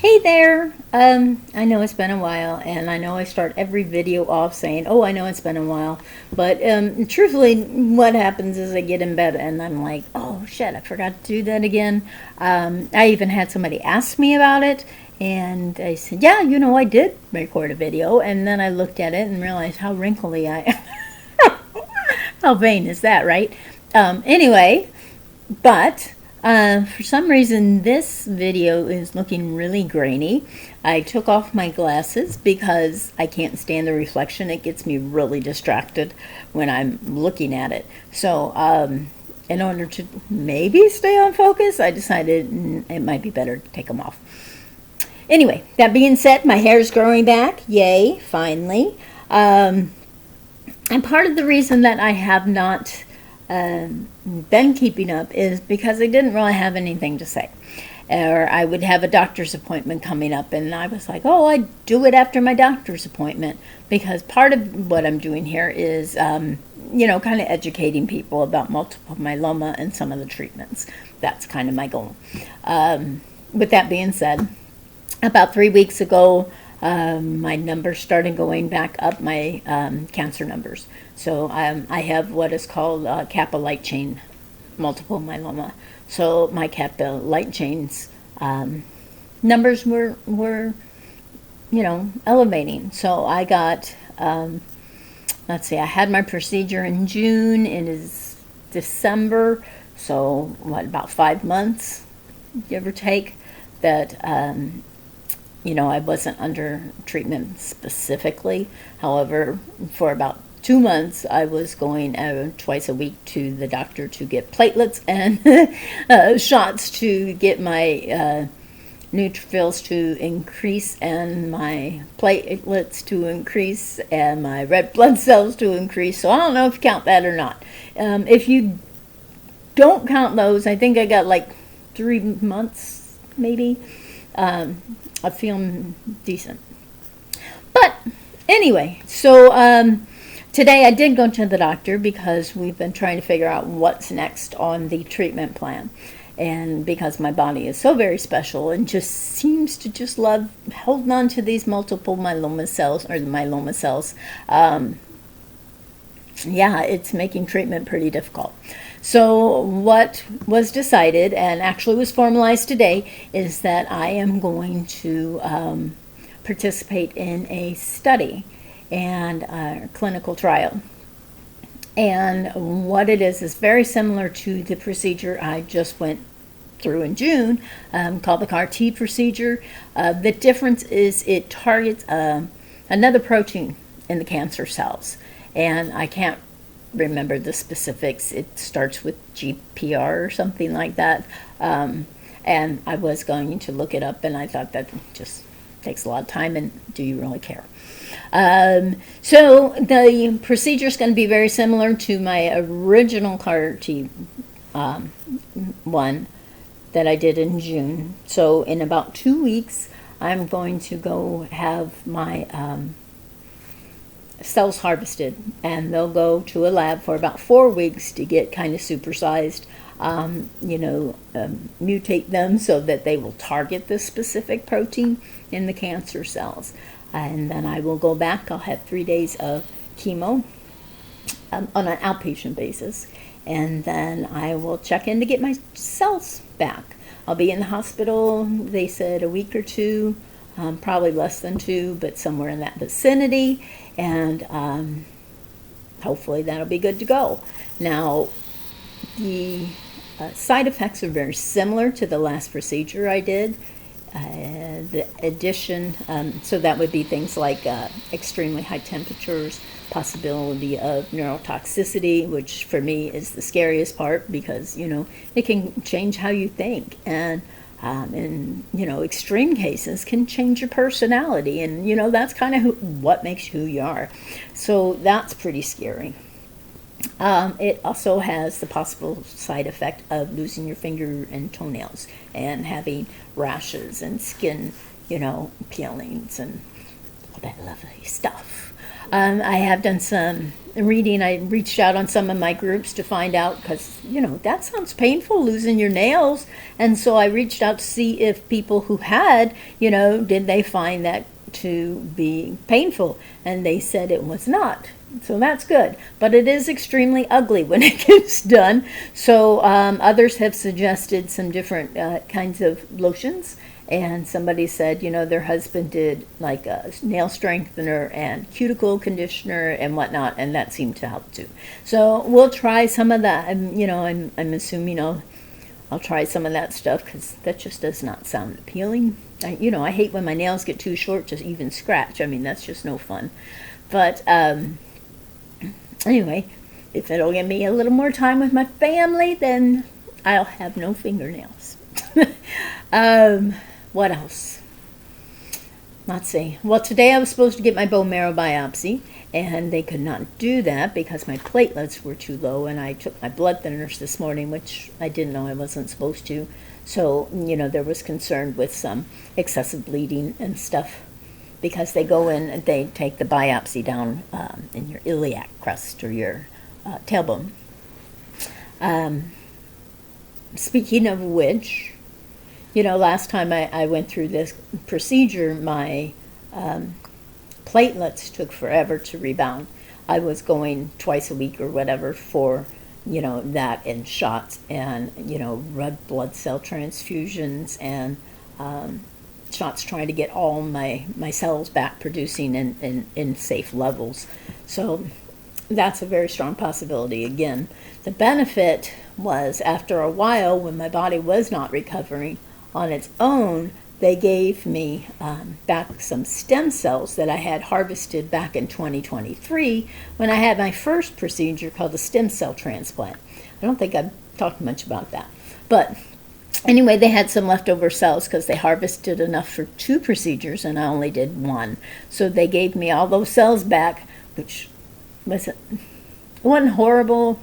Hey there! I know it's been a while, and I know I start every video off saying, "Oh, I know it's been a while," but truthfully, what happens is I get in bed and I'm like, "Oh shit, I forgot to do that again." I even had somebody ask me about it, and I said, "Yeah, I did record a video," and then I looked at it and realized how wrinkly I am. How vain is that, right? Anyway, but for some reason, this video is looking really grainy. I took off my glasses because I can't stand the reflection. It gets me really distracted when I'm looking at it. So, in order to maybe stay on focus, I decided it might be better to take them off. Anyway, that being said, my hair is growing back. Yay, finally. And part of the reason that I have not been keeping up is because I didn't really have anything to say. Or I would have a doctor's appointment coming up, and I was like, oh, I do it after my doctor's appointment, because part of what I'm doing here is, kind of educating people about multiple myeloma and some of the treatments. That's kind of my goal. With that being said, about 3 weeks ago, my numbers started going back up, my cancer numbers. So I have what is called kappa light chain multiple myeloma. So my kappa light chains numbers were elevating. So I got, let's see, I had my procedure in June. It is December. So about 5 months, give or take, that I wasn't under treatment specifically. However, for about 2 months, I was going twice a week to the doctor to get platelets and shots to get my neutrophils to increase and my platelets to increase and my red blood cells to increase. So I don't know if you count that or not. If you don't count those, I think I got like 3 months maybe. I feel decent. But anyway, so today I did go to the doctor because we've been trying to figure out what's next on the treatment plan. And because my body is so very special and just seems to just love holding on to these multiple myeloma cells, or the myeloma cells, it's making treatment pretty difficult. So what was decided, and actually was formalized today, is that I am going to participate in a study and a clinical trial. And what it is very similar to the procedure I just went through in June, called the CAR T procedure. The difference is it targets another protein in the cancer cells. And I can't remember the specifics. It starts with GPR or something like that. And I was going to look it up, and I thought that just takes a lot of time, and do you really care? So the procedure is going to be very similar to my original CAR T one that I did in June. So in about 2 weeks, I'm going to go have my cells harvested, and they'll go to a lab for about 4 weeks to get kind of supersized, mutate them so that they will target the specific protein in the cancer cells. And then I will go back. I'll have 3 days of chemo on an outpatient basis, and then I will check in to get my cells back. I'll be in the hospital, they said, a week or two, probably less than 2, but somewhere in that vicinity, and hopefully that'll be good to go. Now, the side effects are very similar to the last procedure I did. The addition, so that would be things like extremely high temperatures, possibility of neurotoxicity, which for me is the scariest part, because it can change how you think, and in extreme cases can change your personality, and that's kind of what makes you who you are. So that's pretty scary. It also has the possible side effect of losing your finger and toenails and having rashes and skin, peelings and all that lovely stuff. I have done some reading. I reached out on some of my groups to find out because, that sounds painful, losing your nails. And so I reached out to see if people who had, did they find that to be painful? And they said it was not. So that's good. But it is extremely ugly when it gets done. So others have suggested some different kinds of lotions. And somebody said, their husband did like a nail strengthener and cuticle conditioner and whatnot, and that seemed to help too. So we'll try some of that. I'm assuming I'll try some of that stuff because that just does not sound appealing. I hate when my nails get too short to even scratch. I mean, that's just no fun. But anyway, if it'll give me a little more time with my family, then I'll have no fingernails. What else? Let's see. Well, today I was supposed to get my bone marrow biopsy, and they could not do that because my platelets were too low, and I took my blood thinners this morning, which I didn't know I wasn't supposed to. So, there was concern with some excessive bleeding and stuff because they go in and they take the biopsy down in your iliac crest or your tailbone. Speaking of which, last time I went through this procedure, my platelets took forever to rebound. I was going twice a week or whatever for, that and shots and, red blood cell transfusions and shots trying to get all my cells back producing in safe levels. So that's a very strong possibility again. The benefit was after a while when my body was not recovering on its own, they gave me back some stem cells that I had harvested back in 2023 when I had my first procedure called a stem cell transplant. I don't think I've talked much about that. But anyway, they had some leftover cells because they harvested enough for 2 procedures and I only did 1. So they gave me all those cells back, which wasn't horrible,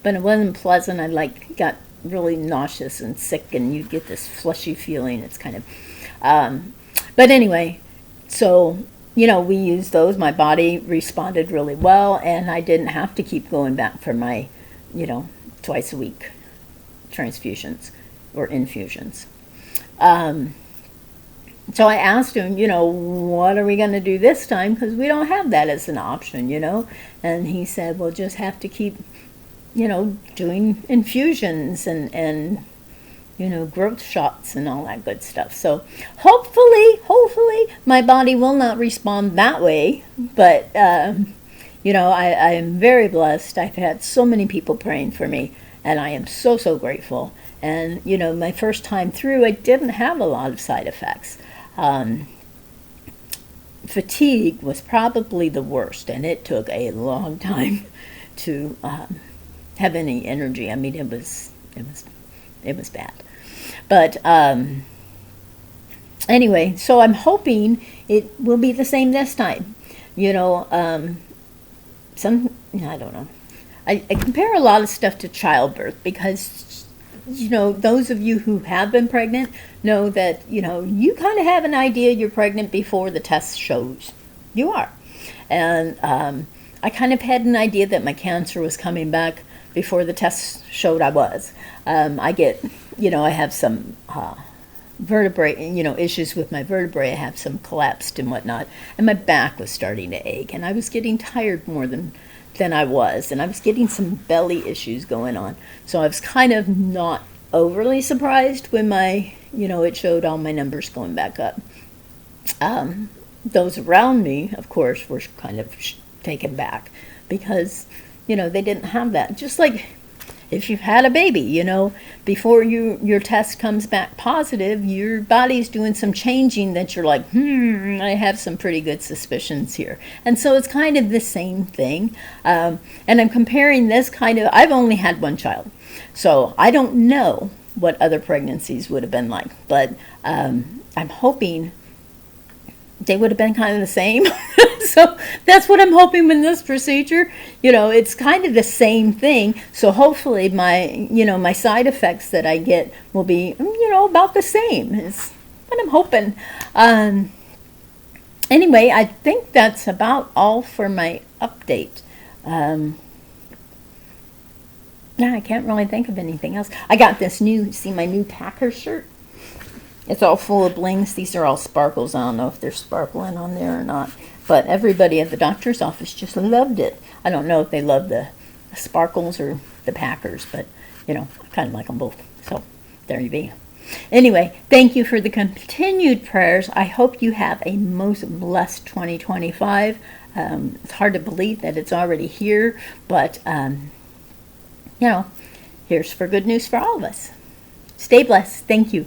but it wasn't pleasant. I got really nauseous and sick, and you get this fleshy feeling. It's kind of but anyway, so we used those. My body responded really well, and I didn't have to keep going back for my twice a week transfusions or infusions. So I asked him, what are we going to do this time, because we don't have that as an option, and he said, we'll just have to keep doing infusions and growth shots and all that good stuff. So hopefully my body will not respond that way. But, I am very blessed. I've had so many people praying for me, and I am so, so grateful. And, my first time through, I didn't have a lot of side effects. Fatigue was probably the worst, and it took a long time to have any energy. I mean, it was bad. But anyway, so I'm hoping it will be the same this time. I don't know. I compare a lot of stuff to childbirth because, those of you who have been pregnant know that, you kind of have an idea you're pregnant before the test shows you are. And I kind of had an idea that my cancer was coming back before the test showed I was. I get, I have some vertebrae, issues with my vertebrae. I have some collapsed and whatnot, and my back was starting to ache, and I was getting tired more than I was, and I was getting some belly issues going on. So I was kind of not overly surprised when my, it showed all my numbers going back up. Those around me, of course, were kind of taken back because, they didn't have that. Just like if you've had a baby, before your test comes back positive, your body's doing some changing that you're like, I have some pretty good suspicions here. And so it's kind of the same thing. And I'm comparing this I've only had one child, so I don't know what other pregnancies would have been like, but I'm hoping they would have been kind of the same. So that's what I'm hoping with this procedure. It's kind of the same thing. So hopefully my, my side effects that I get will be, about the same is what I'm hoping. Anyway, I think that's about all for my update. Yeah, I can't really think of anything else. I got this see my new Packer shirt? It's all full of blings. These are all sparkles. I don't know if they're sparkling on there or not. But everybody at the doctor's office just loved it. I don't know if they love the sparkles or the Packers, but, I kind of like them both. So, there you be. Anyway, thank you for the continued prayers. I hope you have a most blessed 2025. It's hard to believe that it's already here, but, here's for good news for all of us. Stay blessed. Thank you.